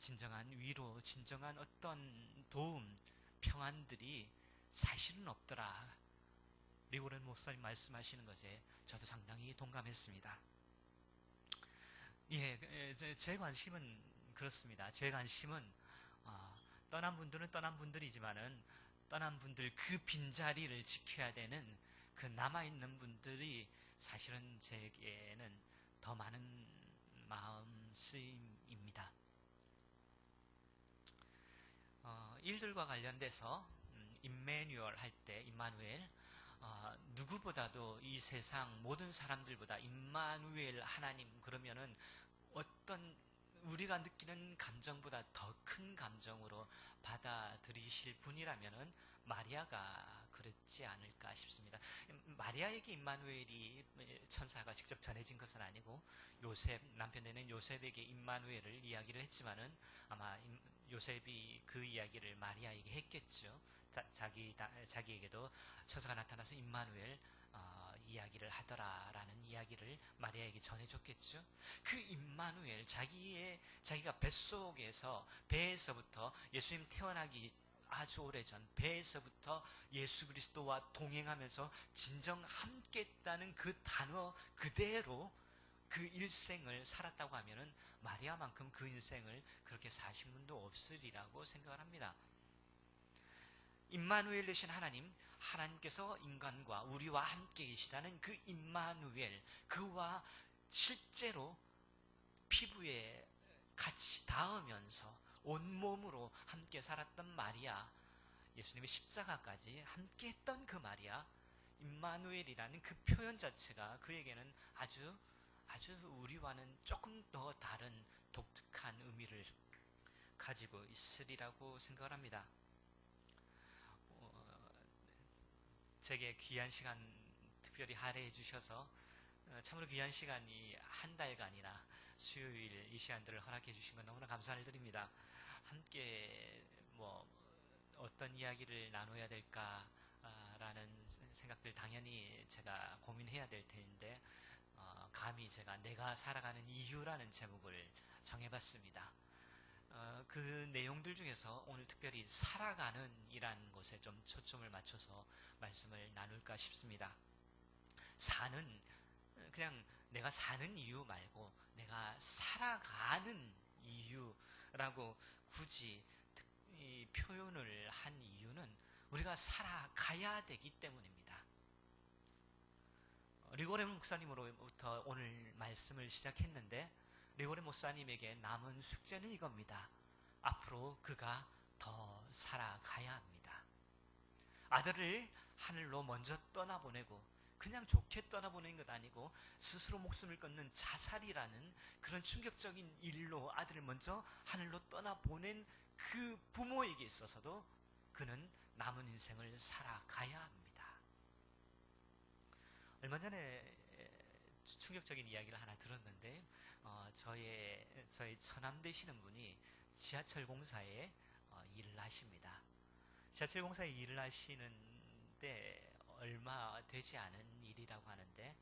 진정한 위로, 진정한 어떤 도움, 평안들이 사실은 없더라. 리고렌 목사님 말씀하시는 것에 저도 상당히 동감했습니다. 예, 제 관심은 그렇습니다. 제 관심은 떠난 분들은 떠난 분들이지만은 떠난 분들 그 빈자리를 지켜야 되는 그 남아있는 분들이 사실은 제게는 더 많은 마음 쓰임입니다. 일들과 관련돼서 임마누엘 할 때 임마누엘 누구보다도 이 세상 모든 사람들보다 임마누엘 하나님 그러면은 어떤 우리가 느끼는 감정보다 더 큰 감정으로 받아들이실 분이라면은 마리아가 그렇지 않을까 싶습니다. 마리아에게 임마누엘이 천사가 직접 전해진 것은 아니고 요셉 남편 되는 요셉에게 임마누엘을 이야기를 했지만은 아마 요셉이 그 이야기를 마리아에게 했겠죠. 자기에게도 천사가 나타나서 임마누엘 이야기를 하더라라는 이야기를 마리아에게 전해줬겠죠. 그 임마누엘 자기가 뱃속에서 배에서부터 예수님 태어나기 아주 오래전 배에서부터 예수 그리스도와 동행하면서 진정 함께했다는 그 단어 그대로 그 일생을 살았다고 하면은 마리아만큼 그 인생을 그렇게 사신 분도 없으리라고 생각을 합니다. 임마누엘 되신 하나님께서 인간과 우리와 함께 계시다는 그 임마누엘, 그와 실제로 피부에 같이 닿으면서 온몸으로 함께 살았던 마리아, 예수님의 십자가까지 함께 했던 그 마리아, 임마누엘이라는 그 표현 자체가 그에게는 아주 우리와는 조금 더 다른 독특한 의미를 가지고 있으리라고 생각을 합니다. 제게 귀한 시간 특별히 할애해 주셔서 참으로 귀한 시간이 한 달간이나 수요일 이 시간들을 허락해 주신 건 너무나 감사를 드립니다. 함께 어떤 이야기를 나눠야 될까라는 생각들 당연히 제가 고민해야 될 텐데 감히 내가 살아가는 이유라는 제목을 정해봤습니다. 그 내용들 중에서 오늘 특별히 살아가는 이란 것에 좀 초점을 맞춰서 말씀을 나눌까 싶습니다. 그냥 내가 사는 이유 말고 내가 살아가는 이유라고 굳이 이 표현을 한 이유는 우리가 살아가야 되기 때문입니다. 리고렌 목사님으로부터 오늘 말씀을 시작했는데 리고렌 목사님에게 남은 숙제는 이겁니다. 앞으로 그가 더 살아가야 합니다. 아들을 하늘로 먼저 떠나보내고 그냥 좋게 떠나보내는 것 아니고 스스로 목숨을 끊는 자살이라는 그런 충격적인 일로 아들을 먼저 하늘로 떠나보낸 그 부모에게 있어서도 그는 남은 인생을 살아가야 합니다. 얼마 전에 충격적인 이야기를 하나 들었는데 저희 처남 되시는 분이 지하철 공사에 일을 하십니다. 지하철 공사에 일을 하시는데 얼마 되지 않은 일이라고 하는데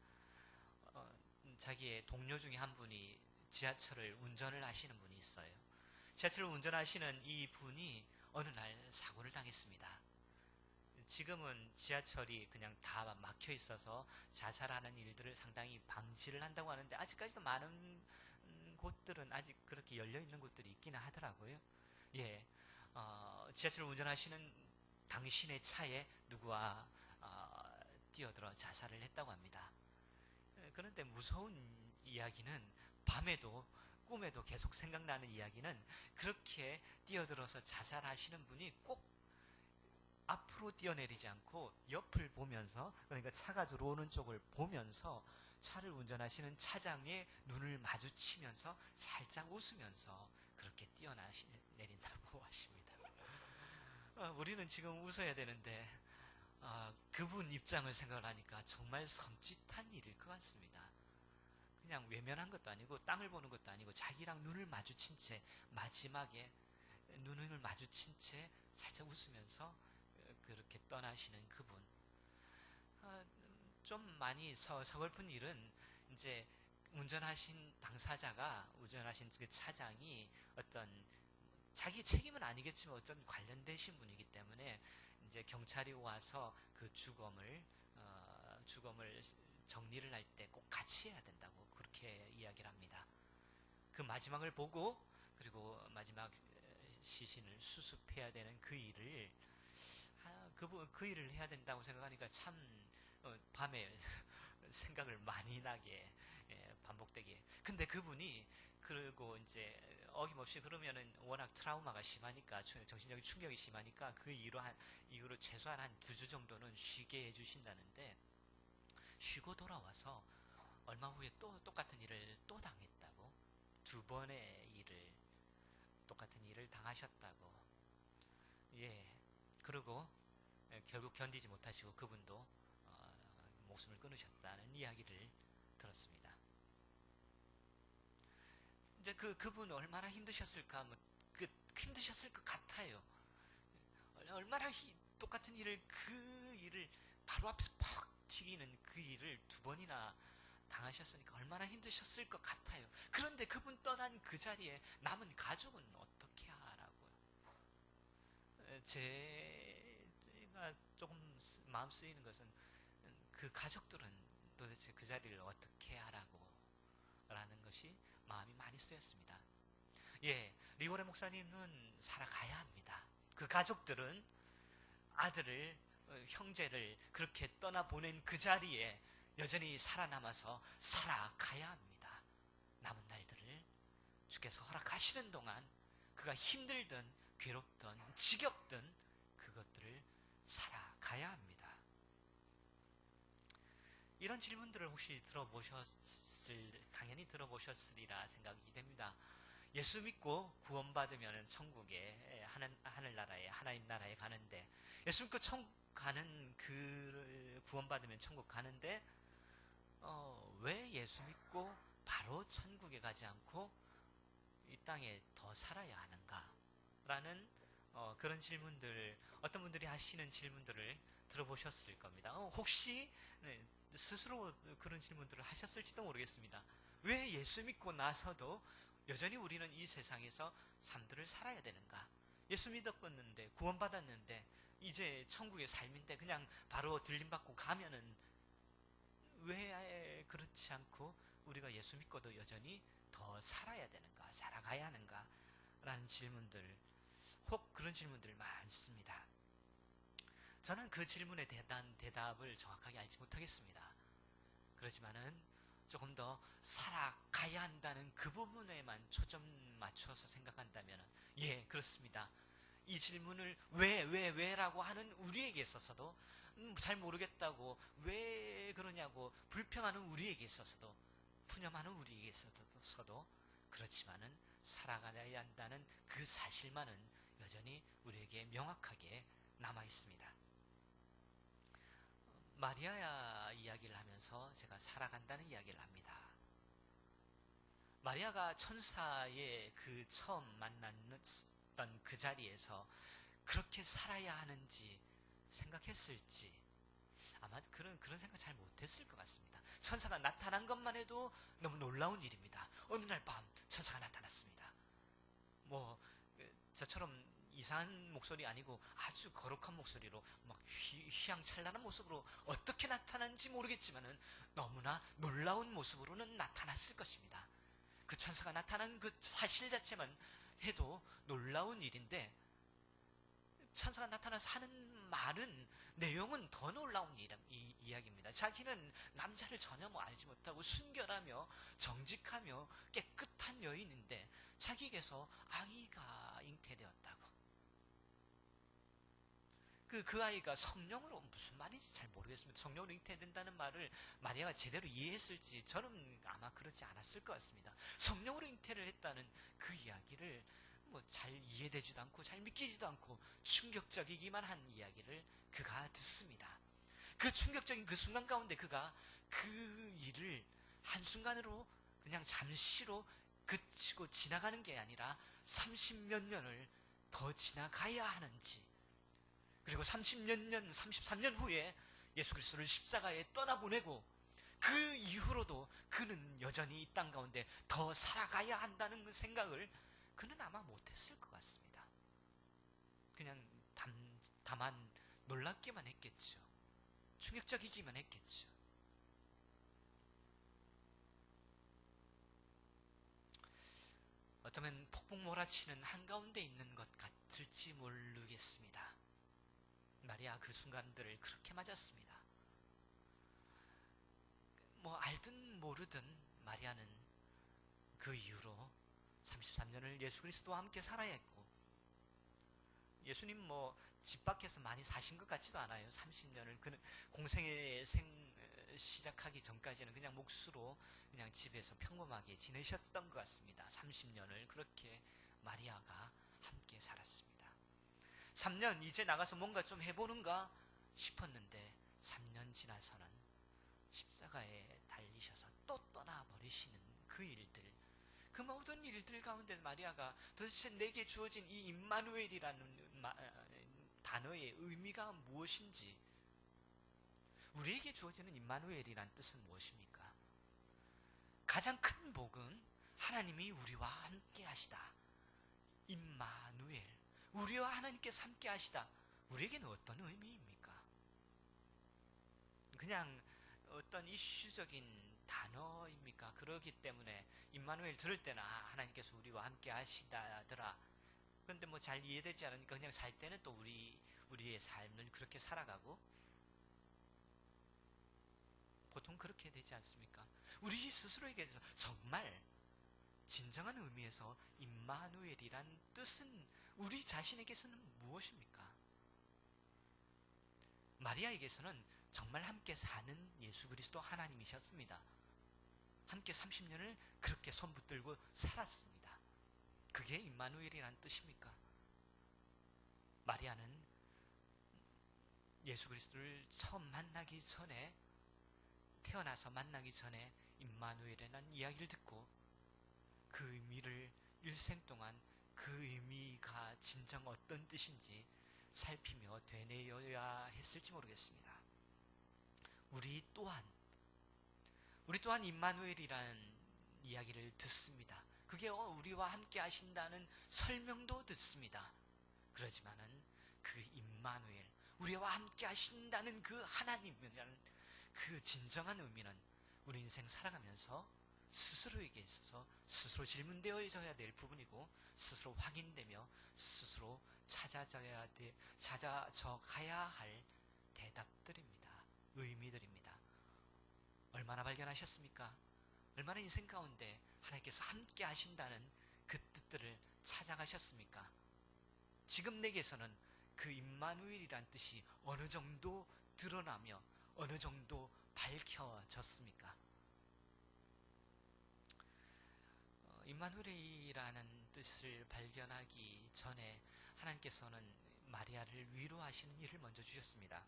자기의 동료 중에 한 분이 지하철을 운전을 하시는 분이 있어요. 지하철을 운전하시는 이 분이 어느 날 사고를 당했습니다. 지금은 지하철이 그냥 다 막혀 있어서 자살하는 일들을 상당히 방지를 한다고 하는데 아직까지도 많은 곳들은 아직 그렇게 열려 있는 곳들이 있기는 하더라고요. 예, 지하철을 운전하시는 당신의 차에 누구와 뛰어들어 자살을 했다고 합니다. 그런데 무서운 이야기는 밤에도 꿈에도 계속 생각나는 이야기는 그렇게 뛰어들어서 자살하시는 분이 꼭 앞으로 뛰어내리지 않고 옆을 보면서 그러니까 차가 들어오는 쪽을 보면서 차를 운전하시는 차장의 눈을 마주치면서 살짝 웃으면서 그렇게 뛰어내린다고 하십니다. 우리는 지금 웃어야 되는데 그분 입장을 생각을 하니까 정말 섬찟한 일일 것 같습니다. 그냥 외면한 것도 아니고 땅을 보는 것도 아니고 자기랑 눈을 마주친 채 마지막에 눈을 마주친 채 살짝 웃으면서 그렇게 떠나시는 그분. 좀 많이 서글픈 일은 이제 운전하신 당사자가 운전하신 그 차장이 어떤 자기 책임은 아니겠지만 어떤 관련되신 분이기 때문에 이제 경찰이 와서 그 주검을 정리를 할 때 꼭 같이 해야 된다고 그렇게 이야기를 합니다. 그 마지막을 보고 그리고 마지막 시신을 수습해야 되는 그 일을 그 일을 해야 된다고 생각하니까 참 밤에 생각을 많이 나게 반복되게. 근데 그분이 그리고 이제 어김없이 그러면은 워낙 트라우마가 심하니까 정신적인 충격이 심하니까 그 이후로 최소한 한 2주 정도는 쉬게 해주신다는데 쉬고 돌아와서 얼마 후에 또 똑같은 일을 또 당했다고 2번의 똑같은 일을 당하셨다고. 예. 그리고 결국 견디지 못하시고 그분도 목숨을 끊으셨다는 이야기를 들었습니다. 이제 그분 얼마나 힘드셨을까, 힘드셨을 것 같아요. 얼마나 똑같은 그 일을 바로 앞에서 퍽 튀기는 그 일을 2번이나 당하셨으니까 얼마나 힘드셨을 것 같아요. 그런데 그분 떠난 그 자리에 남은 가족은 어떻게 하라고요? 제가 조금 마음 쓰이는 것은 그 가족들은 도대체 그 자리를 어떻게 하라고 라는 것이 마음이 많이 쓰였습니다. 예, 리고레 목사님은 살아가야 합니다. 그 가족들은 아들을, 형제를 그렇게 떠나보낸 그 자리에 여전히 살아남아서 살아가야 합니다. 남은 날들을 주께서 허락하시는 동안 그가 힘들든 괴롭든 지겹든 그것들을 살아가야 합니다. 이런 질문들을 혹시 당연히 들어보셨으리라 생각이 됩니다. 예수 믿고 구원받으면 천국에 하늘나라에 하나님 나라에 가는데 예수 믿고 구원받으면 천국 가는데 왜 예수 믿고 바로 천국에 가지 않고 이 땅에 더 살아야 하는가? 라는 그런 질문들, 어떤 분들이 하시는 질문들을 들어보셨을 겁니다. 혹시 스스로 그런 질문들을 하셨을지도 모르겠습니다. 왜 예수 믿고 나서도 여전히 우리는 이 세상에서 삶들을 살아야 되는가? 예수 믿었는데 구원받았는데 이제 천국의 삶인데 그냥 바로 들림받고 가면은 왜 그렇지 않고 우리가 예수 믿고도 여전히 더 살아야 되는가? 살아가야 하는가? 라는 질문들, 혹 그런 질문들 많습니다. 저는 그 질문에 대한 대답을 정확하게 알지 못하겠습니다. 그렇지만은 조금 더 살아가야 한다는 그 부분에만 초점 맞춰서 생각한다면 예, 그렇습니다. 이 질문을 왜라고 하는 우리에게 있어서도 잘 모르겠다고 왜 그러냐고 불평하는 우리에게 있어서도 푸념하는 우리에게 있어서도 그렇지만은 살아가야 한다는 그 사실만은 여전히 우리에게 명확하게 남아 있습니다. 마리아 이야기를 하면서 제가 살아간다는 이야기를 합니다. 마리아가 천사의 그 처음 만났던 그 자리에서 그렇게 살아야 하는지 생각했을지 아마 그런 생각 잘 못했을 것 같습니다. 천사가 나타난 것만 해도 너무 놀라운 일입니다. 어느 날 밤 천사가 나타났습니다. 저처럼 이상한 목소리 아니고 아주 거룩한 목소리로 막 휘황찬란한 모습으로 어떻게 나타난지 모르겠지만은 너무나 놀라운 모습으로는 나타났을 것입니다. 그 천사가 나타난 그 사실 자체만 해도 놀라운 일인데 천사가 나타나서 하는 말은 내용은 더 놀라운 이야기입니다. 자기는 남자를 전혀 알지 못하고 순결하며 정직하며 깨끗한 여인인데 자기에게서 아기가 잉태되었다고. 그 아이가 성령으로 무슨 말인지 잘 모르겠습니다. 성령으로 잉태된다는 말을 마리아가 제대로 이해했을지 저는 아마 그렇지 않았을 것 같습니다. 성령으로 잉태를 했다는 그 이야기를 잘 이해되지도 않고 잘 믿기지도 않고 충격적이기만 한 이야기를 그가 듣습니다. 그 충격적인 그 순간 가운데 그가 그 일을 한순간으로 그냥 잠시로 그치고 지나가는 게 아니라 30몇 년을 더 지나가야 하는지, 그리고 30몇 년, 33년 후에 예수 그리스도를 십자가에 떠나보내고 그 이후로도 그는 여전히 이 땅 가운데 더 살아가야 한다는 그 생각을 그는 아마 못했을 것 같습니다. 그냥 다만 놀랍기만 했겠죠. 충격적이기만 했겠죠. 어쩌면 폭풍 몰아치는 한가운데 있는 것 같을지 모르겠습니다. 마리아 그 순간들을 그렇게 맞았습니다. 뭐 알든 모르든 마리아는 그 이후로 33년을 예수 그리스도와 함께 살아야 했고, 예수님 뭐 집 밖에서 많이 사신 것 같지도 않아요. 30년을 그는 공생의 시작하기 전까지는 그냥 몫으로 그냥 집에서 평범하게 지내셨던 것 같습니다. 30년을 그렇게 마리아가 함께 살았습니다. 3년 이제 나가서 뭔가 좀 해보는가 싶었는데 3년 지나서는 십자가에 달리셔서 또 떠나버리시는 그 일들, 그 모든 일들 가운데 마리아가 도대체 내게 주어진 이 임마누엘이라는 단어의 의미가 무엇인지, 우리에게 주어지는 임마누엘이란 뜻은 무엇입니까? 가장 큰 복은 하나님이 우리와 함께 하시다. 임마누엘, 우리와 하나님께서 함께 하시다. 우리에게는 어떤 의미입니까? 그냥 어떤 이슈적인 단어입니까? 그러기 때문에 임마누엘 들을 때는 하나님께서 우리와 함께 하시다더라. 그런데 뭐 잘 이해되지 않으니까 그냥 살 때는 또 우리의 삶을 그렇게 살아가고, 보통 그렇게 되지 않습니까? 우리 스스로에게 대해서 정말 진정한 의미에서 임마누엘이란 뜻은 우리 자신에게서는 무엇입니까? 마리아에게서는 정말 함께 사는 예수 그리스도 하나님이셨습니다. 함께 30년을 그렇게 손붙들고 살았습니다. 그게 임마누엘이란 뜻입니까? 마리아는 예수 그리스도를 처음 만나기 전에, 태어나서 만나기 전에 임마누엘이라는 이야기를 듣고 그 의미를 일생 동안 그 의미가 진정 어떤 뜻인지 살피며 되뇌어야 했을지 모르겠습니다. 우리 또한 임마누엘이라는 이야기를 듣습니다. 그게 우리와 함께 하신다는 설명도 듣습니다. 그러지만은 그 임마누엘, 우리와 함께 하신다는 그 하나님이라는 그 진정한 의미는 우리 인생 살아가면서 스스로에게 있어서 스스로 질문되어져야 될 부분이고, 스스로 확인되며 스스로 찾아져 가야 할 대답들입니다. 의미들입니다. 얼마나 발견하셨습니까? 얼마나 인생 가운데 하나님께서 함께 하신다는 그 뜻들을 찾아가셨습니까? 지금 내게서는 그 임마누엘이란 뜻이 어느 정도 드러나며 어느 정도 밝혀졌습니까? 임마누엘이라는 뜻을 발견하기 전에 하나님께서는 마리아를 위로하시는 일을 먼저 주셨습니다.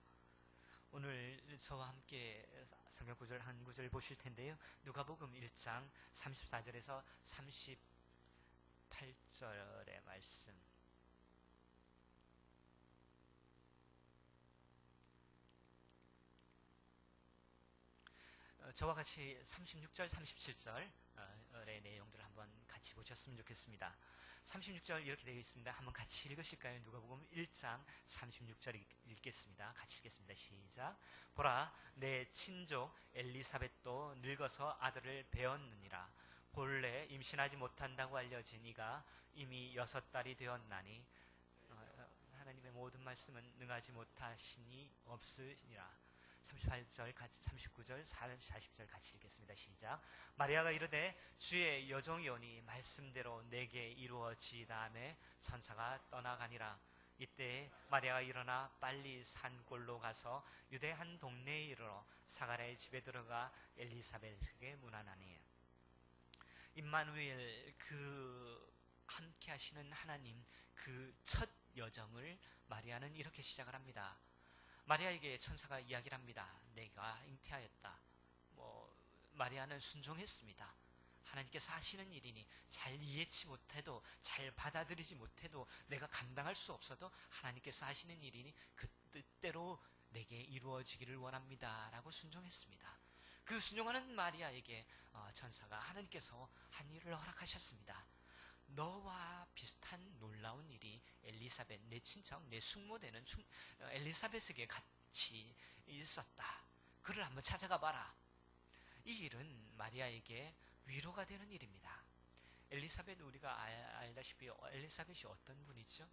오늘 저와 함께 성경 구절 한 구절 보실 텐데요. 누가복음 1장 34절에서 38절의 말씀. 저와 같이 36절, 37절의 내용들을 한번 같이 보셨으면 좋겠습니다. 36절 이렇게 되어 있습니다. 한번 같이 읽으실까요? 누가복음 1장 36절 읽겠습니다. 같이 읽겠습니다. 시작. 보라, 내 친족 엘리사벳도 늙어서 아들을 배었느니라. 본래 임신하지 못한다고 알려진 이가 이미 6달이 되었나니 하나님의 모든 말씀은 능하지 못하시니 없으시니라. 38절, 39절, 40절 같이 읽겠습니다. 시작. 마리아가 이르되 주의 여종이 오니 말씀대로 내게 이루어지다음에 천사가 떠나가니라. 이때 마리아가 일어나 빨리 산골로 가서 유대 한 동네에 이르러 사가랴의 집에 들어가 엘리사벳에게 문안하니. 임마누엘, 그 함께 하시는 하나님, 그 첫 여정을 마리아는 이렇게 시작을 합니다. 마리아에게 천사가 이야기를 합니다. 내가 잉태하였다. 마리아는 순종했습니다. 하나님께서 하시는 일이니 잘 이해치 못해도, 잘 받아들이지 못해도, 내가 감당할 수 없어도 하나님께서 하시는 일이니 그 뜻대로 내게 이루어지기를 원합니다. 라고 순종했습니다. 그 순종하는 마리아에게 천사가 하나님께서 한 일을 허락하셨습니다. 너와 엘리사벳, 내 친척, 내 숙모되는 엘리사벳에게 같이 있었다. 그를 한번 찾아가 봐라. 이 일은 마리아에게 위로가 되는 일입니다. 엘리사벳, 우리가 알다시피 엘리사벳이 어떤 분이죠?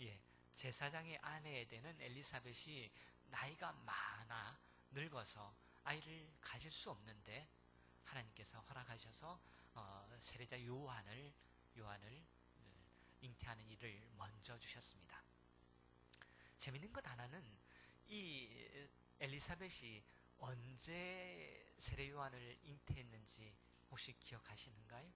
예, 제사장의 아내 되는 엘리사벳이 나이가 많아 늙어서 아이를 가질 수 없는데 하나님께서 허락하셔서 세례자 요한을 잉태하는 일을 먼저 주셨습니다. 재밌는 것 하나는 이 엘리사벳이 언제 세례 요한을 잉태했는지 혹시 기억하시는가요?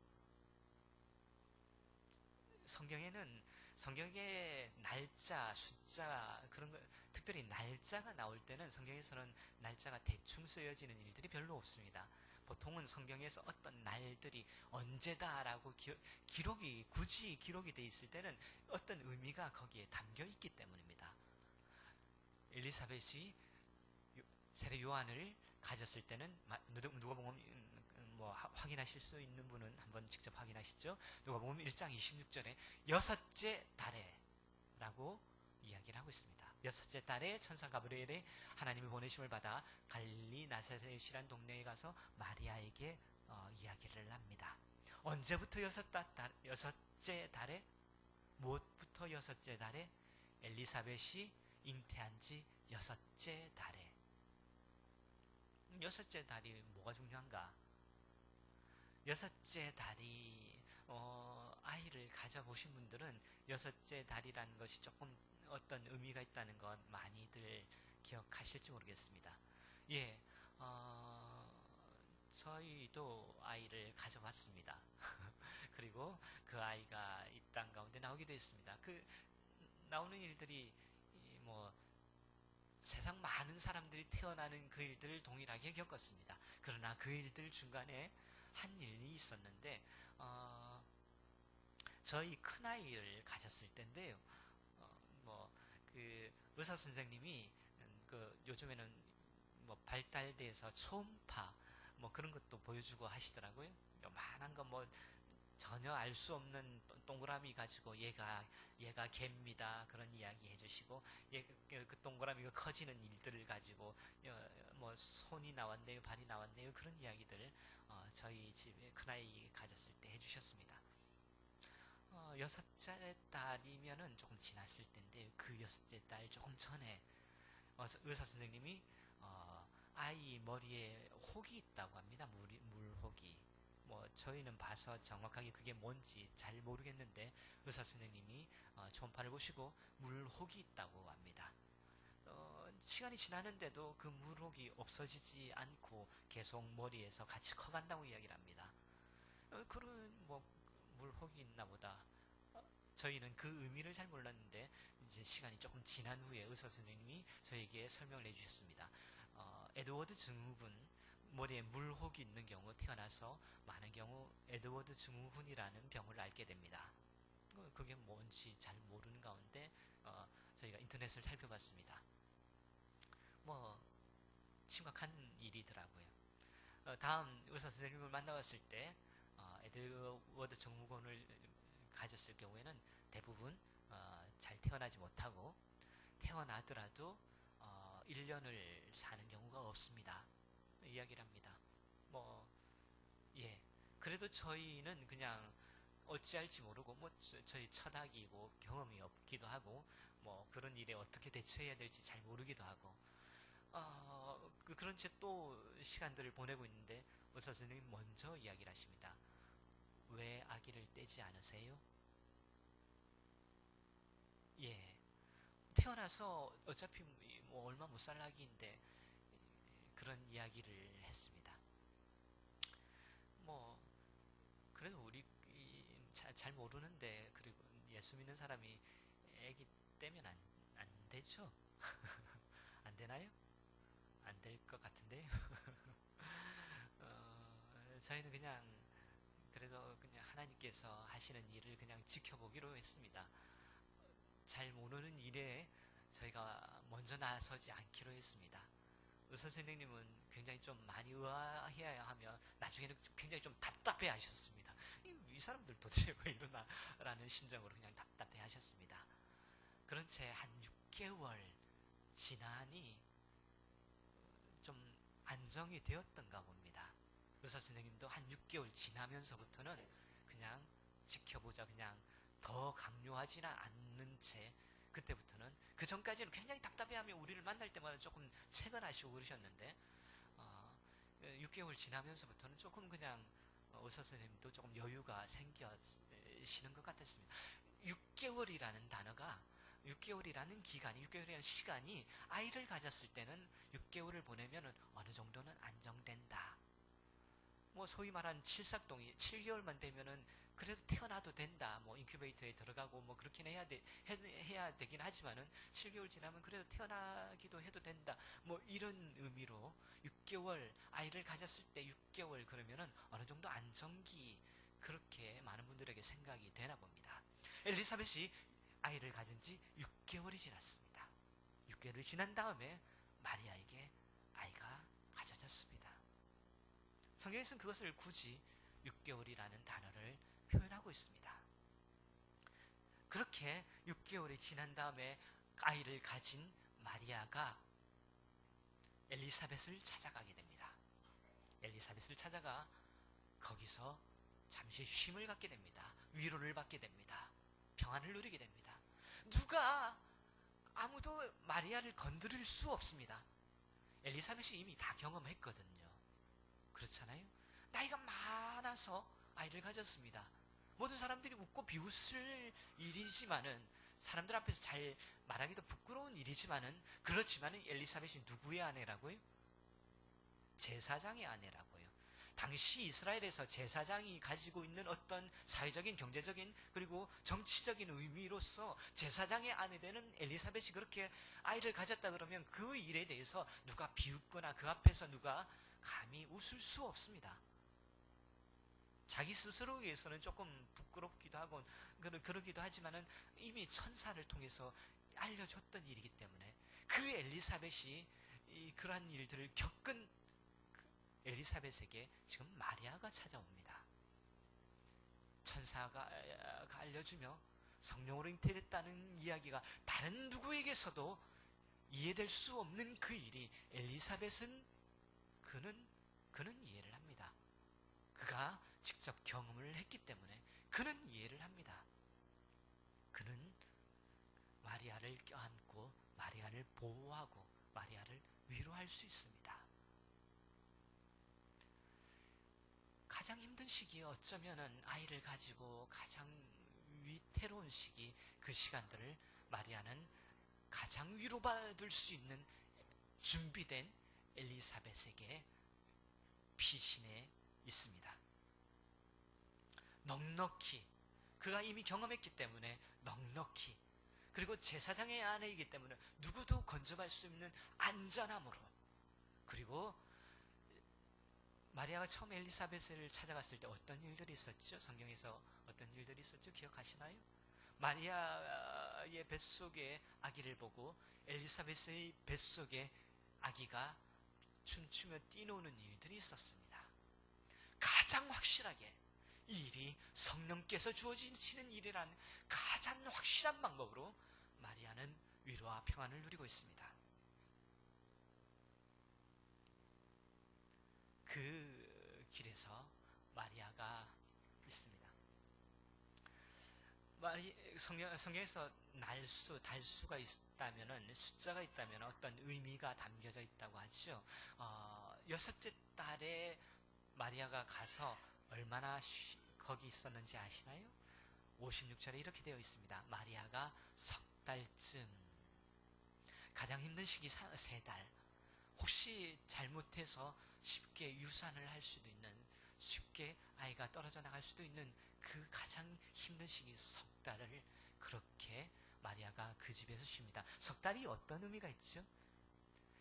성경의 날짜, 숫자, 그런 거, 특별히 날짜가 나올 때는 성경에서는 날짜가 대충 쓰여지는 일들이 별로 없습니다. 보통은 성경에서 어떤 날들이 언제다라고 굳이 기록이 돼 있을 때는 어떤 의미가 거기에 담겨 있기 때문입니다. 엘리사벳이 세례 요한을 가졌을 때는 누가복음 확인하실 수 있는 분은 한번 직접 확인하시죠. 누가복음 1장 26절에 여섯째 달에 라고 이야기를 하고 있습니다. 여섯째 달에 천사 가브리엘이 하나님의 보내심을 받아 갈릴리 나사렛이란 동네에 가서 마리아에게 이야기를 합니다. 언제부터 여섯째 달에? 무엇부터 여섯째 달에? 엘리사벳이 잉태한 지 여섯째 달에. 여섯째 달이 뭐가 중요한가? 여섯째 달이 아이를 가져보신 분들은 여섯째 달이라는 것이 조금 어떤 의미가 있다는 건 많이들 기억하실지 모르겠습니다. 예, 저희도 아이를 가져봤습니다. 그리고 그 아이가 이 땅 가운데 나오기도 했습니다. 그 나오는 일들이 세상 많은 사람들이 태어나는 그 일들을 동일하게 겪었습니다. 그러나 그 일들 중간에 한 일이 있었는데 저희 큰아이를 가졌을 때인데요. 그 의사 선생님이 요즘에는 발달돼서 초음파 그런 것도 보여주고 하시더라고요. 요만한 거 전혀 알 수 없는 동그라미 가지고 얘가 개입니다. 그런 이야기 해주시고 그 동그라미가 커지는 일들을 가지고 손이 나왔네요, 발이 나왔네요. 그런 이야기들 저희 집에 큰아이 가졌을 때 해주셨습니다. 여섯째 달이면은 조금 지났을 텐데 그 여섯째 달 조금 전에 의사 선생님이 아이 머리에 혹이 있다고 합니다. 물혹이. 저희는 봐서 정확하게 그게 뭔지 잘 모르겠는데 의사 선생님이 초음파를 보시고 물혹이 있다고 합니다. 시간이 지나는데도 그 물혹이 없어지지 않고 계속 머리에서 같이 커간다고 이야기를 합니다. 그런 물혹이 있나 보다. 저희는 그 의미를 잘 몰랐는데 이제 시간이 조금 지난 후에 의사 선생님이 저에게 설명을 해주셨습니다. 에드워드 증후군, 머리에 물혹이 있는 경우 태어나서 많은 경우 에드워드 증후군이라는 병을 앓게 됩니다. 그게 뭔지 잘 모르는 가운데 저희가 인터넷을 살펴봤습니다. 심각한 일이더라고요. 다음 의사 선생님을 만나봤을 때 에드워드 증후군을 가졌을 경우에는 대부분 잘 태어나지 못하고 태어나더라도 1년을 사는 경우가 없습니다. 이야기를 합니다. 그래도 저희는 그냥 어찌할지 모르고 저희 첫 아기고 경험이 없기도 하고 그런 일에 어떻게 대처해야 될지 잘 모르기도 하고 그런 채 또 시간들을 보내고 있는데 의사 선생님이 먼저 이야기를 하십니다. 왜 아기를 떼지 않으세요? 예, 태어나서 어차피 얼마 못 살 아기인데 그런 이야기를 했습니다. 그래도 우리 잘 모르는데 그리고 예수 믿는 사람이 아기 떼면 안 되죠? 안 되나요? 안 될 것 같은데요. 저희는 그래도 그냥 하나님께서 하시는 일을 그냥 지켜보기로 했습니다. 잘 모르는 일에 저희가 먼저 나서지 않기로 했습니다. 의사 선생님은 굉장히 좀 많이 의아해야 하며 나중에는 굉장히 좀 답답해 하셨습니다. 이 사람들 도대체 왜 이러나 라는 심정으로 그냥 답답해 하셨습니다. 그런 채 한 6개월 지나니 좀 안정이 되었던가 봅니다. 의사 선생님도 한 6개월 지나면서부터는 그냥 지켜보자, 그냥 더 강요하지는 않는 채, 그때부터는, 그 전까지는 굉장히 답답해하며 우리를 만날 때마다 조금 채근하시고 그러셨는데 6개월 지나면서부터는 조금 그냥 의사 선생님도 조금 여유가 생겨시는 것 같았습니다. 6개월이라는 단어가, 6개월이라는 기간이, 6개월이라는 시간이 아이를 가졌을 때는 6개월을 보내면 어느 정도는 안정된다. 뭐 소위 말하는 칠삭동이 7개월만 되면은 그래도 태어나도 된다. 뭐 인큐베이터에 들어가고 뭐 그렇긴 해야 되긴 하지만은 7개월 지나면 그래도 태어나기도 해도 된다. 뭐 이런 의미로 6개월, 아이를 가졌을 때 6개월 그러면은 어느 정도 안정기, 그렇게 많은 분들에게 생각이 되나 봅니다. 엘리사벳이 아이를 가진 지 6개월이 지났습니다. 6개월이 지난 다음에 마리아에게 아이가 가져졌습니다. 성경에서는 그것을 굳이 6개월이라는 단어를 표현하고 있습니다. 그렇게 6개월이 지난 다음에 아이를 가진 마리아가 엘리사벳을 찾아가게 됩니다. 엘리사벳을 찾아가 거기서 잠시 쉼을 갖게 됩니다. 위로를 받게 됩니다. 평안을 누리게 됩니다. 아무도 마리아를 건드릴 수 없습니다. 엘리사벳이 이미 다 경험했거든요. 그렇잖아요? 나이가 많아서 아이를 가졌습니다. 모든 사람들이 웃고 비웃을 일이지만은, 사람들 앞에서 잘 말하기도 부끄러운 일이지만은, 그렇지만은 엘리사벳이 누구의 아내라고요? 제사장의 아내라고요. 당시 이스라엘에서 제사장이 가지고 있는 어떤 사회적인, 경제적인, 그리고 정치적인 의미로서 제사장의 아내 되는 엘리사벳이 그렇게 아이를 가졌다 그러면 그 일에 대해서 누가 비웃거나 그 앞에서 누가 감히 웃을 수 없습니다. 자기 스스로에서는 조금 부끄럽기도 하고 그러기도 하지만은 이미 천사를 통해서 알려줬던 일이기 때문에, 그 엘리사벳이 그러한 일들을 겪은 엘리사벳에게 지금 마리아가 찾아옵니다. 천사가 알려주며 성령으로 잉태됐다는 이야기가 다른 누구에게서도 이해될 수 없는 그 일이, 엘리사벳은 그는 이해를 합니다. 그가 직접 경험을 했기 때문에 그는 이해를 합니다. 그는 마리아를 껴안고 마리아를 보호하고 마리아를 위로할 수 있습니다. 가장 힘든 시기에 어쩌면은 아이를 가지고 가장 위태로운 시기, 그 시간들을 마리아는 가장 위로받을 수 있는 준비된 엘리사벳에게 피신해 있습니다. 넉넉히, 그가 이미 경험했기 때문에 넉넉히, 그리고 제사장의 아내이기 때문에 누구도 건져갈 수 있는 안전함으로, 그리고 마리아가 처음 엘리사벳을 찾아갔을 때 어떤 일들이 있었죠? 성경에서 어떤 일들이 있었죠? 기억하시나요? 마리아의 뱃속에 아기를 보고 엘리사벳의 뱃속에 아기가 춤추며 뛰노는 일들이 있었습니다. 가장 확실하게 이 일이 성령께서 주어지시는 일이라는 가장 확실한 방법으로 마리아는 위로와 평안을 누리고 있습니다. 그 길에서 마리아가 있습니다. 성경에서 날수, 달수가 있다면은, 숫자가 있다면 어떤 의미가 담겨져 있다고 하죠. 여섯째 달에 마리아가 가서 얼마나 거기 있었는지 아시나요? 56절에 이렇게 되어 있습니다. 마리아가 석 달쯤, 가장 힘든 시기 3달, 혹시 잘못해서 쉽게 유산을 할 수도 있는, 쉽게 아이가 떨어져 나갈 수도 있는 그 가장 힘든 시기 석 달을 그렇게 마리아가 그 집에서 쉽니다. 석 달이 어떤 의미가 있죠?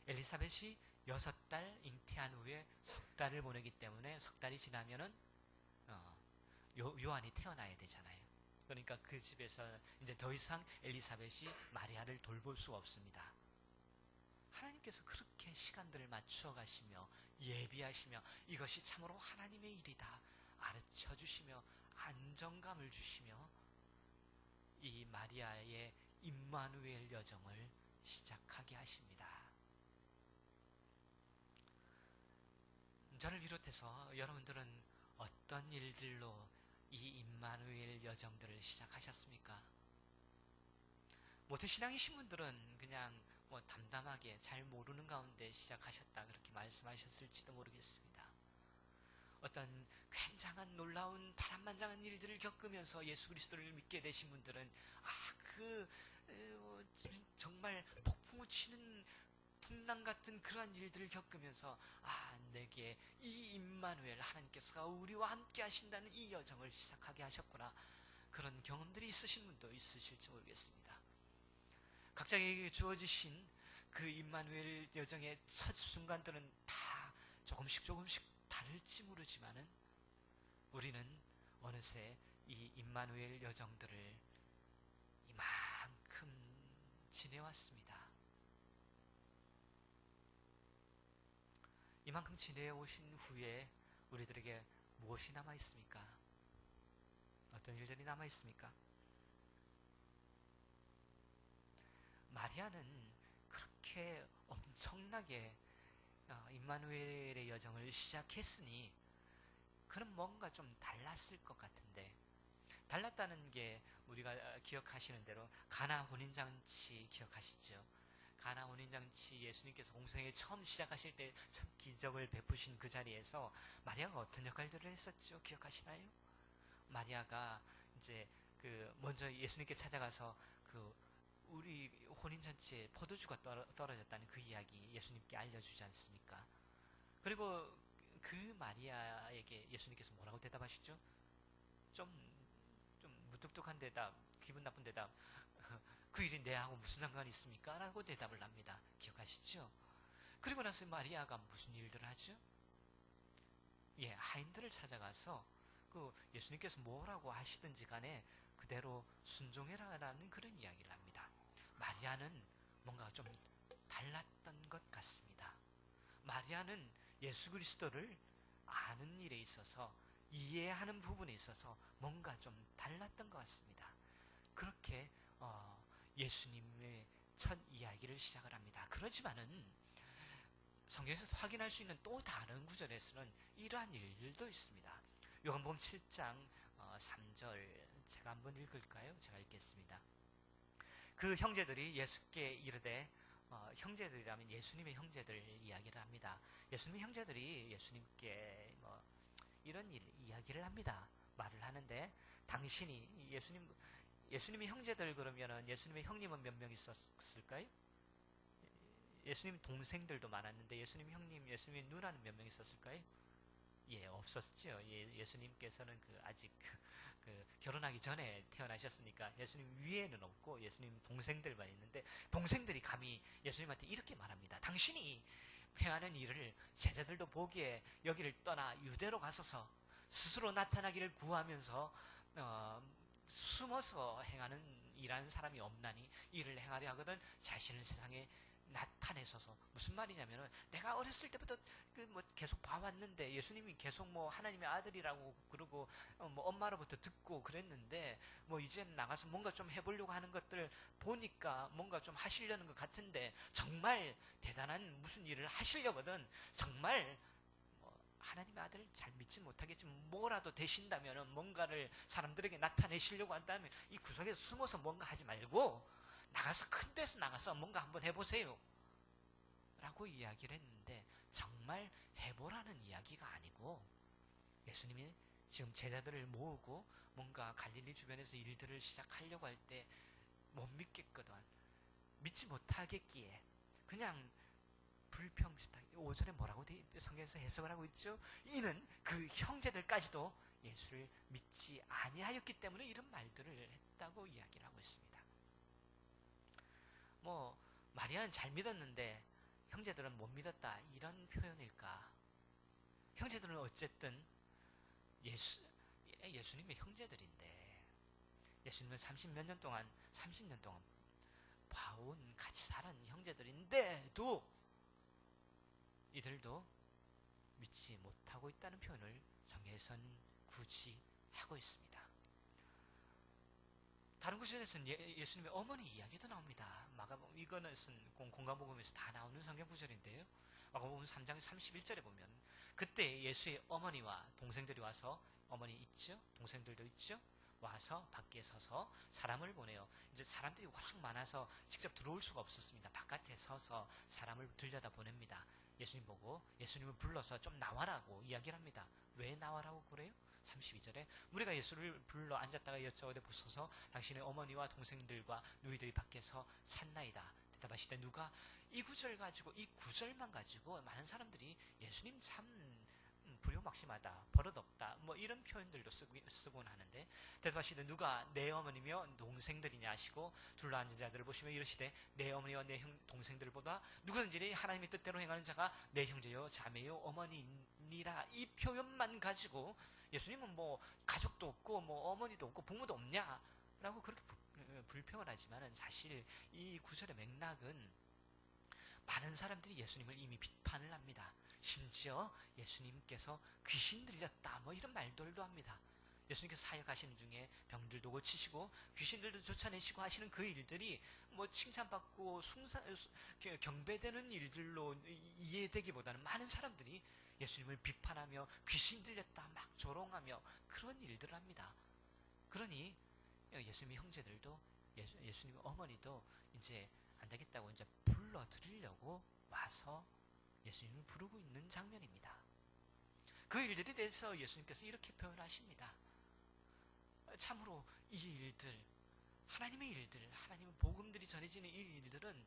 엘리사벳이 6달 잉태한 후에 석 달을 보내기 때문에 석 달이 지나면은 요한이 태어나야 되잖아요. 그러니까 그 집에서 이제 더 이상 엘리사벳이 마리아를 돌볼 수 없습니다. 하나님께서 그렇게 시간들을 맞추어 가시며 예비하시며 이것이 참으로 하나님의 일이다 가르쳐 주시며 안정감을 주시며 이 마리아의 임마누엘 여정을 시작하게 하십니다. 저를 비롯해서 여러분들은 어떤 일들로 이 임마누엘 여정들을 시작하셨습니까? 모태신앙이신 분들은 그냥 담담하게 잘 모르는 가운데 시작하셨다 그렇게 말씀하셨을지도 모르겠습니다. 어떤 굉장한 놀라운 파란만장한 일들을 겪으면서 예수 그리스도를 믿게 되신 분들은 정말 폭풍우 치는 풍랑 같은 그러한 일들을 겪으면서 내게 이 임마누엘 하나님께서 우리와 함께 하신다는 이 여정을 시작하게 하셨구나, 그런 경험들이 있으신 분도 있으실지 모르겠습니다. 각자에게 주어지신 그 임마누엘 여정의 첫 순간들은 다 조금씩 다를지 모르지만은 우리는 어느새 이 임마누엘 여정들을 이만큼 지내왔습니다. 이만큼 지내오신 후에 우리들에게 무엇이 남아있습니까? 어떤 일들이 남아있습니까? 마리아는 그렇게 엄청나게 임마누엘의 여정을 시작했으니 그는 뭔가 좀 달랐을 것 같은데, 달랐다는 게 우리가 기억하시는 대로 가나 혼인잔치 기억하시죠? 가나 혼인잔치 예수님께서 공생애 처음 시작하실 때 첫 기적을 베푸신 그 자리에서 마리아가 어떤 역할들을 했었죠? 기억하시나요? 마리아가 이제 먼저 예수님께 찾아가서 우리 혼인잔치에 포도주가 떨어졌다는 그 이야기 예수님께 알려주지 않습니까? 그리고 그 마리아에게 예수님께서 뭐라고 대답하시죠? 좀 무뚝뚝한 대답, 기분 나쁜 대답, 그 일이 내하고 무슨 상관이 있습니까? 라고 대답을 합니다. 기억하시죠? 그리고 나서 마리아가 무슨 일들을 하죠? 하인들을 찾아가서 예수님께서 뭐라고 하시든지 간에 그대로 순종해라라는 그런 이야기를 합니다. 마리아는 뭔가 좀 달랐던 것 같습니다. 마리아는 예수 그리스도를 아는 일에 있어서, 이해하는 부분에 있어서 뭔가 좀 달랐던 것 같습니다. 그렇게 예수님의 첫 이야기를 시작을 합니다. 그렇지만은 성경에서 확인할 수 있는 또 다른 구절에서는 이러한 일들도 있습니다. 요한복음 7장 3절 제가 한번 읽을까요? 제가 읽겠습니다. 그 형제들이 예수께 이르되, 형제들이라면 예수님의 예수님의 형제들 이야기를 합니다. 예수님의 형제들이 예수님께 이런 이야기를 합니다. 말을 하는데, 당신이 예수님의 형제들 그러면은 예수님의 형님은 몇 명 있었을까요? 예수님 동생들도 많았는데 예수님 형님, 예수님의 누나는 몇 명 있었을까요? 없었죠. 예수님께서는 아직 결혼하기 전에 태어나셨으니까 예수님 위에는 없고 예수님 동생들만 있는데, 동생들이 감히 예수님한테 이렇게 말합니다. 당신이 행하는 일을 제자들도 보기에 여기를 떠나 유대로 가소서, 스스로 나타나기를 구하면서 숨어서 행하는 일하는 사람이 없나니 이를 행하려 하거든 자신을 세상에 나타내소서. 무슨 말이냐면은, 내가 어렸을 때부터 계속 봐왔는데 예수님이 계속 하나님의 아들이라고 그러고 엄마로부터 듣고 그랬는데 이제 나가서 뭔가 좀 해보려고 하는 것들 보니까 뭔가 좀 하시려는 것 같은데, 정말 대단한 무슨 일을 하시려거든 정말 하나님의 아들을 잘 믿지 못하겠지만 뭐라도 되신다면, 뭔가를 사람들에게 나타내시려고 한다면 이 구석에서 숨어서 뭔가 하지 말고 나가서, 큰 데서 나가서 뭔가 한번 해보세요 라고 이야기를 했는데, 정말 해보라는 이야기가 아니고 예수님이 지금 제자들을 모으고 뭔가 갈릴리 주변에서 일들을 시작하려고 할 때 못 믿겠거든, 믿지 못하겠기에 그냥 불평비슷하게 5절에 뭐라고 성경에서 해석을 하고 있죠? 이는 그 형제들까지도 예수를 믿지 아니하였기 때문에 이런 말들을 했다고 이야기를 하고 있습니다. 마리아는 잘 믿었는데 형제들은 못 믿었다, 이런 표현일까? 형제들은 어쨌든 예수님의 형제들인데, 예수님은 30년 동안 봐온, 같이 살은 형제들인데도 이들도 믿지 못하고 있다는 표현을 성경에선 굳이 하고 있습니다. 다른 구절에서는 예수님의 어머니 이야기도 나옵니다. 마가복음 이거는 공간복음에서 다 나오는 성경 구절인데요. 마가복음 3장 31절에 보면 그때 예수의 어머니와 동생들이 와서, 어머니 있죠? 동생들도 있죠? 와서 밖에 서서 사람을 보내요. 이제 사람들이 워낙 많아서 직접 들어올 수가 없었습니다. 바깥에 서서 사람을 들여다 보냅니다. 예수님 보고 예수님을 불러서 좀 나와라고 이야기를 합니다. 왜 나와라고 그래요? 32절에 무리가 예수를 불러 앉았다가 여쭤오되 부서서 당신의 어머니와 동생들과 누이들이 밖에서 찾나이다. 대답하시되 누가 이 구절 가지고, 이 구절만 가지고 많은 사람들이 예수님 참 불효막심하다, 버릇없다, 뭐 이런 표현들도 쓰곤 하는데, 대답하시되 누가 내 어머니며 동생들이냐 하시고 둘러앉은 자들을 보시며 이르시되 내 어머니와 내 동생들보다 누구든지 하나님의 뜻대로 행하는 자가 내 형제요 자매요 어머니니라. 이 표현만 가지고 예수님은 뭐 가족도 없고 뭐 어머니도 없고 부모도 없냐 라고 그렇게 불평을 하지만, 사실 이 구절의 맥락은 많은 사람들이 예수님을 이미 비판을 합니다. 심지어 예수님께서 귀신 들렸다 뭐 이런 말들도 합니다. 예수님께서 사역하시는 중에 병들도 고치시고 귀신들도 쫓아내시고 하시는 그 일들이 뭐 칭찬받고 경배되는 일들로 이해되기보다는 많은 사람들이 예수님을 비판하며 귀신 들렸다 막 조롱하며 그런 일들을 합니다. 그러니 예수님의 형제들도 예수님의 어머니도 이제 안 되겠다고 이제 불러드리려고 와서 예수님을 부르고 있는 장면입니다. 그 일들에 대해서 예수님께서 이렇게 표현하십니다. 참으로 이 일들, 하나님의 일들, 하나님의 복음들이 전해지는 이 일들은,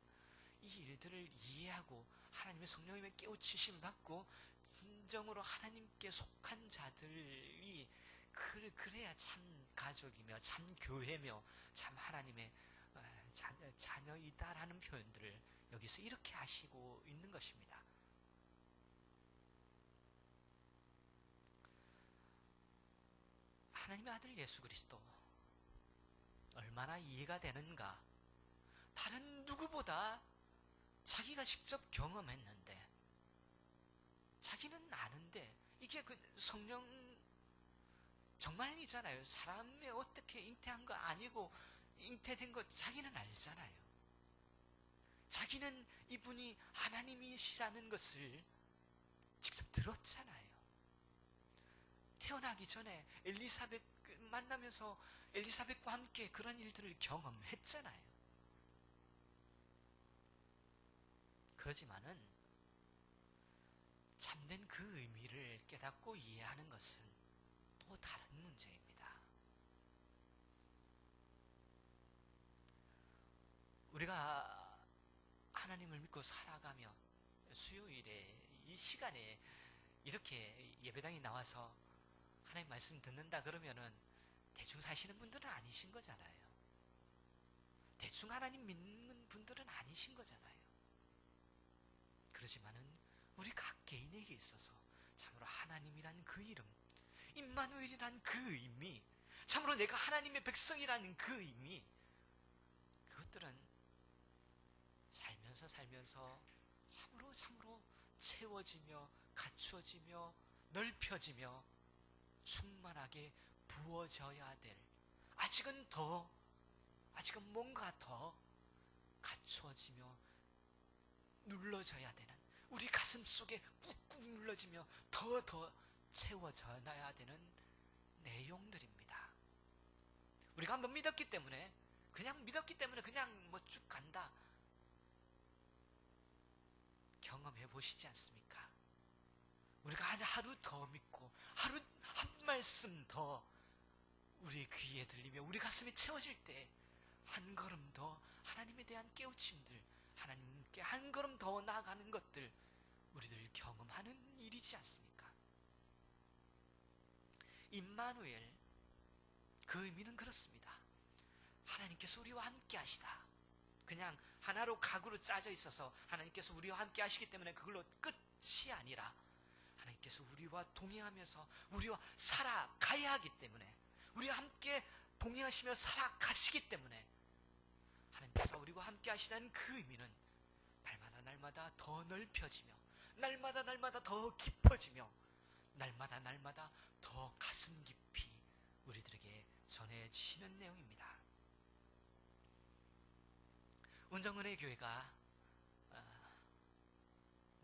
이 일들을 이해하고 하나님의 성령님의 깨우치심을 받고 진정으로 하나님께 속한 자들이 그래야 참 가족이며 참 교회며 참 하나님의 자녀이다라는 표현들을 여기서 이렇게 하시고 있는 것입니다. 하나님의 아들 예수 그리스도 얼마나 이해가 되는가? 다른 누구보다 자기가 직접 경험했는데, 자기는 아는데, 이게 그 성령 정말이잖아요. 사람이 어떻게 잉태한 거 아니고 잉태된 거 자기는 알잖아요. 자기는 이분이 하나님이시라는 것을 직접 들었잖아요. 태어나기 전에 엘리사벳 만나면서 엘리사벳과 함께 그런 일들을 경험했잖아요. 그러지만은 참된 그 의미를 깨닫고 이해하는 것은 또 다른 문제입니다. 우리가 하나님을 믿고 살아가며 수요일에 이 시간에 이렇게 예배당에 나와서 하나님 말씀 듣는다 그러면은 대충 사시는 분들은 아니신 거잖아요. 대충 하나님 믿는 분들은 아니신 거잖아요. 그렇지만은 우리 각 개인에게 있어서 참으로 하나님이란 그 이름, 임마누엘이란 그 의미, 참으로 내가 하나님의 백성이라는 그 의미, 그것들은 살면서 참으로 채워지며 갖추어지며 넓혀지며 충만하게 부어져야 될, 아직은 뭔가 더 갖추어지며 눌러져야 되는, 우리 가슴 속에 꾹꾹 눌러지며 더 채워져야 되는 내용들입니다. 우리가 한번 믿었기 때문에 그냥 뭐 쭉 간다, 경험해 보시지 않습니까? 우리가 하루 더 믿고 하루 한 말씀 더 우리의 귀에 들리며 우리 가슴이 채워질 때 한 걸음 더 하나님에 대한 깨우침들, 하나님께 한 걸음 더 나아가는 것들 우리들 경험하는 일이지 않습니까? 임마누엘, 그 의미는 그렇습니다. 하나님께서 우리와 함께 하시다. 그냥 하나로 각으로 짜져 있어서 하나님께서 우리와 함께 하시기 때문에 그걸로 끝이 아니라 하나님께서 우리와 동행하면서 우리와 살아가야 하기 때문에, 우리와 함께 동행하시며 살아가시기 때문에 하나님께서 우리와 함께 하시다는 그 의미는 날마다 더 넓혀지며 날마다 더 깊어지며 날마다 더 가슴 깊이 우리들에게 전해지는 내용입니다. 운정은혜 교회가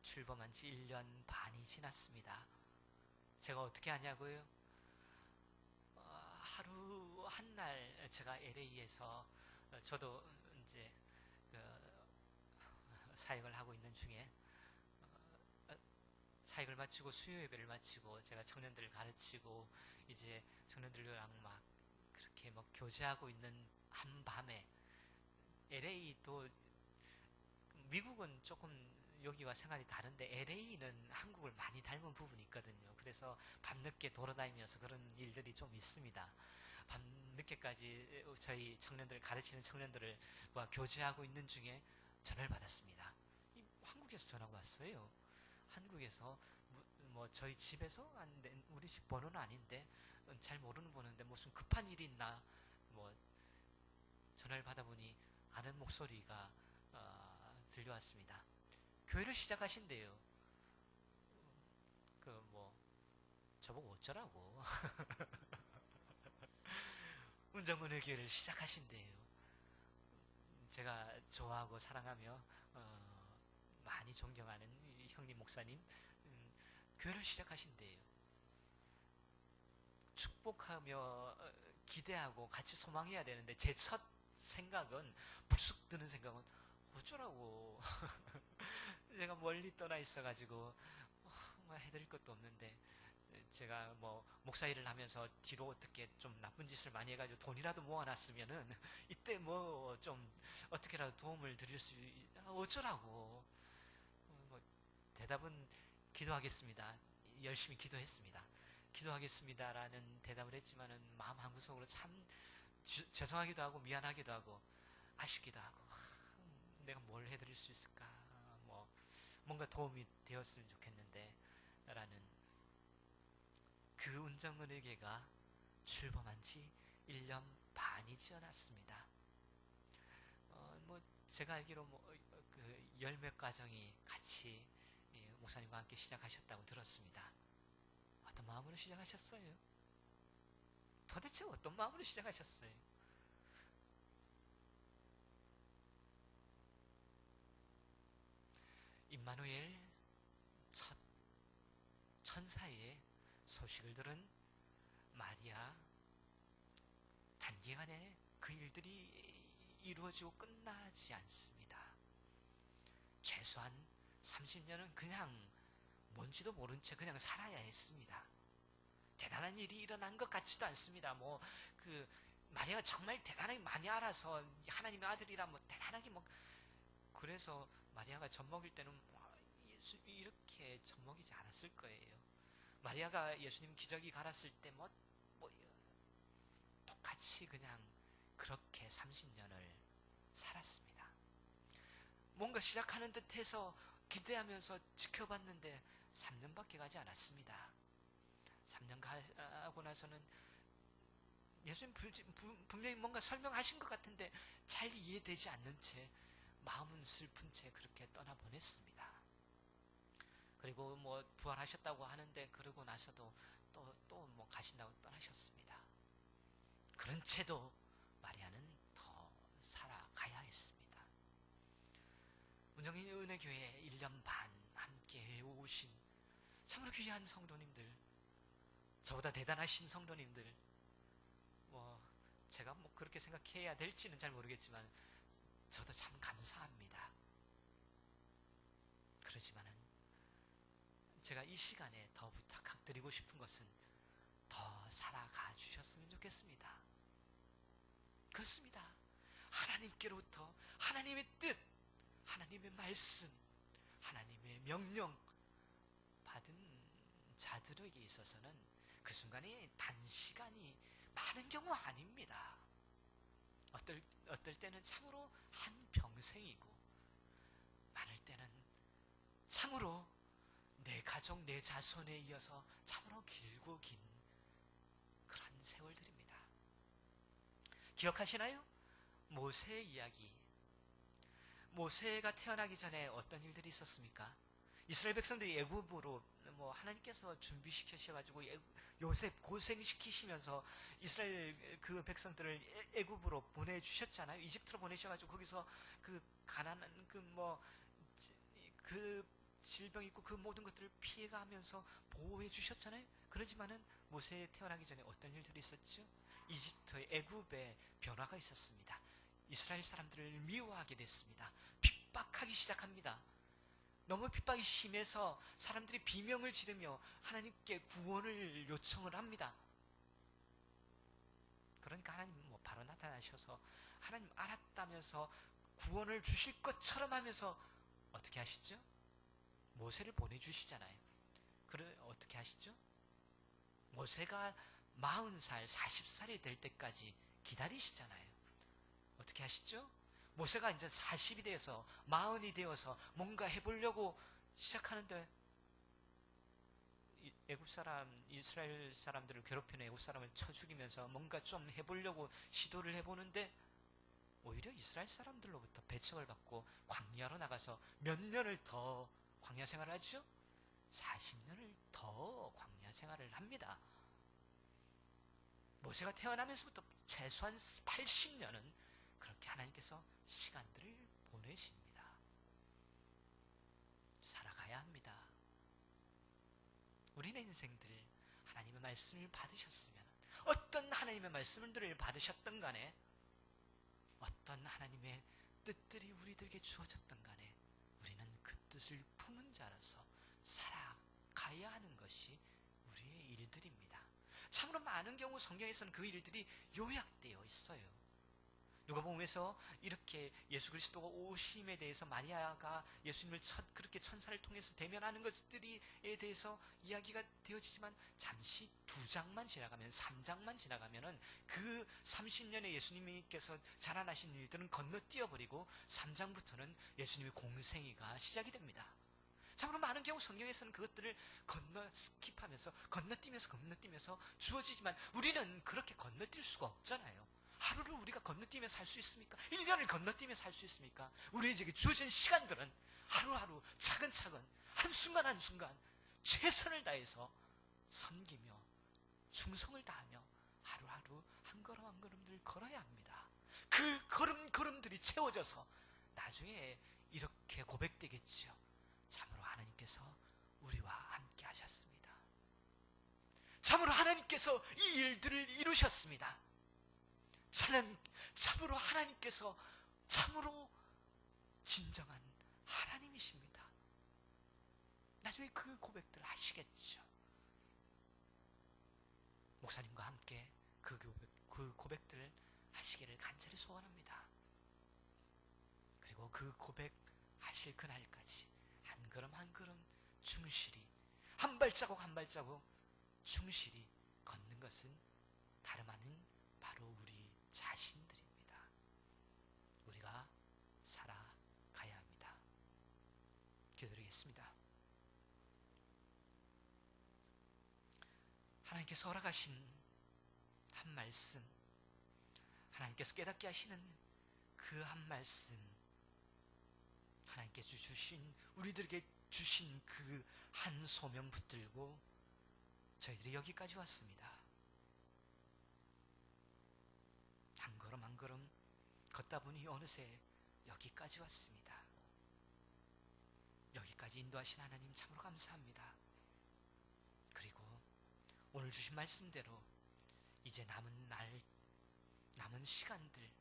출범한 지 1년 반이 지났습니다. 제가 어떻게 하냐고요? 하루 한 날 제가 LA에서 저도 이제 사역을 하고 있는 중에 사역을 마치고 수요 예배를 마치고 제가 청년들을 가르치고 이제 청년들이랑 막 그렇게 막 교제하고 있는 한밤에 LA도 미국은 조금 여기와 생활이 다른데 LA는 한국을 많이 닮은 부분이 있거든요. 그래서 밤늦게 돌아다니면서 그런 일들이 좀 있습니다. 밤늦게까지 저희 청년들 가르치는 청년들과 교제하고 있는 중에 전화를 받았습니다. 한국에서 전화가 왔어요. 한국에서 뭐 저희 집에서 우리 집 번호는 아닌데 잘 모르는 번호인데 무슨 급한 일이 있나 뭐 전화를 받아보니 아는 목소리가 들려왔습니다. 교회를 시작하신대요. 저보고 어쩌라고. 운정은혜 교회를 시작하신대요. 제가 좋아하고 사랑하며 많이 존경하는 형님 목사님 교회를 시작하신대요. 축복하며 기대하고 같이 소망해야 되는데 제 첫 생각은 불쑥 드는 생각은 어쩌라고. 제가 멀리 떠나 있어가지고 뭐 해드릴 것도 없는데 제가 뭐 목사 일을 하면서 뒤로 어떻게 좀 나쁜 짓을 많이 해가지고 돈이라도 모아놨으면은 이때 뭐 좀 어떻게라도 도움을 드릴 수 어쩌라고. 뭐 대답은 기도하겠습니다. 열심히 기도했습니다. 기도하겠습니다라는 대답을 했지만은 마음 한구석으로 참 죄송하기도 하고 미안하기도 하고 아쉽기도 하고 내가 뭘 해드릴 수 있을까, 뭐 뭔가 도움이 되었으면 좋겠는데 라는 그 운정은혜교회가 출범한 지 1년 반이 지어났습니다. 뭐 제가 알기로 그 열몇 가정이 같이 목사님과 함께 시작하셨다고 들었습니다. 어떤 마음으로 시작하셨어요? 도대체 어떤 마음으로 시작하셨어요? 임마누엘 첫 천사의 소식을 들은 마리아, 단기간에 그 일들이 이루어지고 끝나지 않습니다. 최소한 30년은 그냥 뭔지도 모른 채 그냥 살아야 했습니다. 대단한 일이 일어난 것 같지도 않습니다. 마리아가 정말 대단하게 많이 알아서 하나님의 아들이라 대단하게 그래서 마리아가 젖먹일 때는 이렇게 젖먹이지 않았을 거예요. 마리아가 예수님 기저귀 갈았을 때 똑같이 그냥 그렇게 30년을 살았습니다. 뭔가 시작하는 듯해서 기대하면서 지켜봤는데 3년밖에 가지 않았습니다. 3년 가고 나서는 예수님 분명히 뭔가 설명하신 것 같은데 잘 이해되지 않는 채 마음은 슬픈 채 그렇게 떠나보냈습니다. 그리고 부활하셨다고 하는데 그러고 나서도 또 가신다고 떠나셨습니다. 그런 채도 마리아는 더 살아가야 했습니다. 운정인 은혜교회 1년 반 함께 해오신 참으로 귀한 성도님들, 저보다 대단하신 성도님들, 제가 그렇게 생각해야 될지는 잘 모르겠지만 저도 참 감사합니다. 그렇지만은 제가 이 시간에 더 부탁드리고 싶은 것은 더 살아가 주셨으면 좋겠습니다. 그렇습니다. 하나님께로부터 하나님의 뜻, 하나님의 말씀, 하나님의 명령 받은 자들에게 있어서는 그 순간에 단시간이 많은 경우 아닙니다. 어떨 때는 참으로 한 평생이고 많을 때는 참으로 내 가족, 내 자손에 이어서 참으로 길고 긴 그런 세월들입니다. 기억하시나요? 모세의 이야기. 모세가 태어나기 전에 어떤 일들이 있었습니까? 이스라엘 백성들이 애굽으로 하나님께서 준비시키셔가지고 요셉 고생시키시면서 이스라엘 그 백성들을 애굽으로 보내주셨잖아요. 이집트로 보내셔가지고 거기서 그 가난한 그 질병 있고 그 모든 것들을 피해가면서 보호해 주셨잖아요. 그러지만은 모세 태어나기 전에 어떤 일들이 있었죠? 이집트의 애굽에 변화가 있었습니다. 이스라엘 사람들을 미워하게 됐습니다. 핍박하기 시작합니다. 너무 핍박이 심해서 사람들이 비명을 지르며 하나님께 구원을 요청을 합니다. 그러니까 하나님은 바로 나타나셔서 하나님 알았다면서 구원을 주실 것처럼 하면서 어떻게 하시죠? 모세를 보내주시잖아요. 그래 어떻게 하시죠? 모세가 40살, 40살이 될 때까지 기다리시잖아요. 어떻게 하시죠? 모세가 이제 40이 되어서 40이 되어서 뭔가 해보려고 시작하는데 애굽 사람, 이스라엘 사람들을 괴롭히는 애굽 사람을 쳐 죽이면서 뭔가 좀 해보려고 시도를 해보는데 오히려 이스라엘 사람들로부터 배척을 받고 광야로 나가서 몇 년을 더 광야 생활을 하죠? 40년을 더 광야 생활을 합니다. 모세가 태어나면서부터 최소한 80년은 그렇게 하나님께서 시간들을 보내십니다. 살아가야 합니다. 우리의 인생들 하나님의 말씀을 받으셨으면 어떤 하나님의 말씀을 받으셨던 간에 어떤 하나님의 뜻들이 우리들에게 주어졌던 간에 우리는 그 뜻을 품은 자라서 살아가야 하는 것이 우리의 일들입니다. 참으로 많은 경우 성경에서는 그 일들이 요약되어 있어요. 누가복음에서 이렇게 예수 그리스도가 오심에 대해서 마리아가 예수님을 그렇게 천사를 통해서 대면하는 것들에 대해서 이야기가 되어지지만 잠시 2장만 지나가면 3장만 지나가면은 그 30년의 예수님께서 자라나신 일들은 건너뛰어버리고 3장부터는 예수님의 공생애가 시작이 됩니다. 참으로 많은 경우 성경에서는 그것들을 건너뛰면서 주어지지만 우리는 그렇게 건너뛸 수가 없잖아요. 하루를 우리가 건너뛰며 살 수 있습니까? 1년을 건너뛰며 살 수 있습니까? 우리에게 주어진 시간들은 하루하루 차근차근 한순간 한순간 최선을 다해서 섬기며 충성을 다하며 하루하루 한 걸음 한 걸음들 걸어야 합니다. 그 걸음들이 채워져서 나중에 이렇게 고백되겠죠. 참으로 하나님께서 우리와 함께 하셨습니다. 참으로 하나님께서 이 일들을 이루셨습니다. 참으로 하나님께서 참으로 진정한 하나님이십니다. 나중에 그 고백들을 하시겠죠. 목사님과 함께 그 고백들을 하시기를 간절히 소원합니다. 그리고 그 고백하실 그날까지 한 걸음 한 걸음 충실히 한 발자국 한 발자국 충실히 걷는 것은 다름 아닌 바로 우리 자신들입니다. 우리가 살아가야 합니다. 기도드리겠습니다. 하나님께서 허락하신 한 말씀, 하나님께서 깨닫게 하시는 그 한 말씀, 하나님께서 우리들에게 주신 그 한 소명 붙들고 저희들이 여기까지 왔습니다. 한 걸음 한 걸음 걷다 보니 어느새 여기까지 왔습니다. 여기까지 인도하신 하나님 참으로 감사합니다. 그리고 오늘 주신 말씀대로 이제 남은 시간들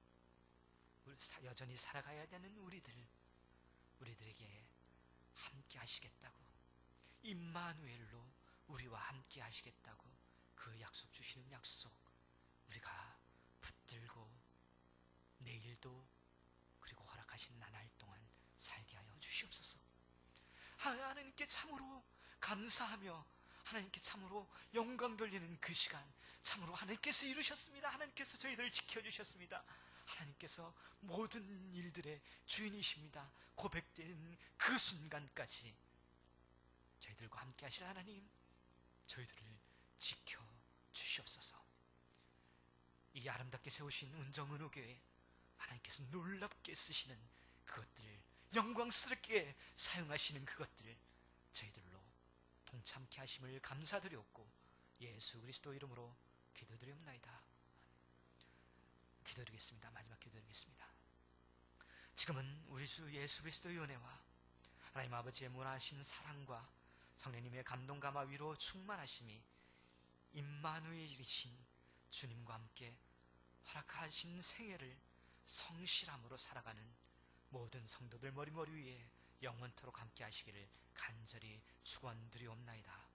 여전히 살아가야 되는 우리들에게 함께 하시겠다고, 임마누엘로 우리와 함께 하시겠다고 그 약속 주시는 약속 우리가 붙들고 내일도 그리고 허락하신 나날 동안 살게 하여 주시옵소서. 하나님께 참으로 감사하며 하나님께 참으로 영광 돌리는 그 시간, 참으로 하나님께서 이루셨습니다. 하나님께서 저희들을 지켜주셨습니다. 하나님께서 모든 일들의 주인이십니다. 고백되는 그 순간까지 저희들과 함께 하실 하나님, 저희들을 지켜주시옵소서. 이 아름답게 세우신 운정은호교회 하나님께서 놀랍게 쓰시는 그것들, 영광스럽게 사용하시는 그것들 저희들로 동참케 하심을 감사드렸고 예수 그리스도 이름으로 기도드리옵나이다. 기도드리겠습니다. 마지막 기도드리겠습니다. 지금은 우리 주 예수 그리스도의 은혜와 하나님 아버지의 무한하신 사랑과 성령님의 감동 감화 위로 충만하심이 임마누엘이신 주님과 함께 허락하신 생애를 성실함으로 살아가는 모든 성도들 머리머리 위에 영원토록 함께 하시기를 간절히 축원드리옵나이다.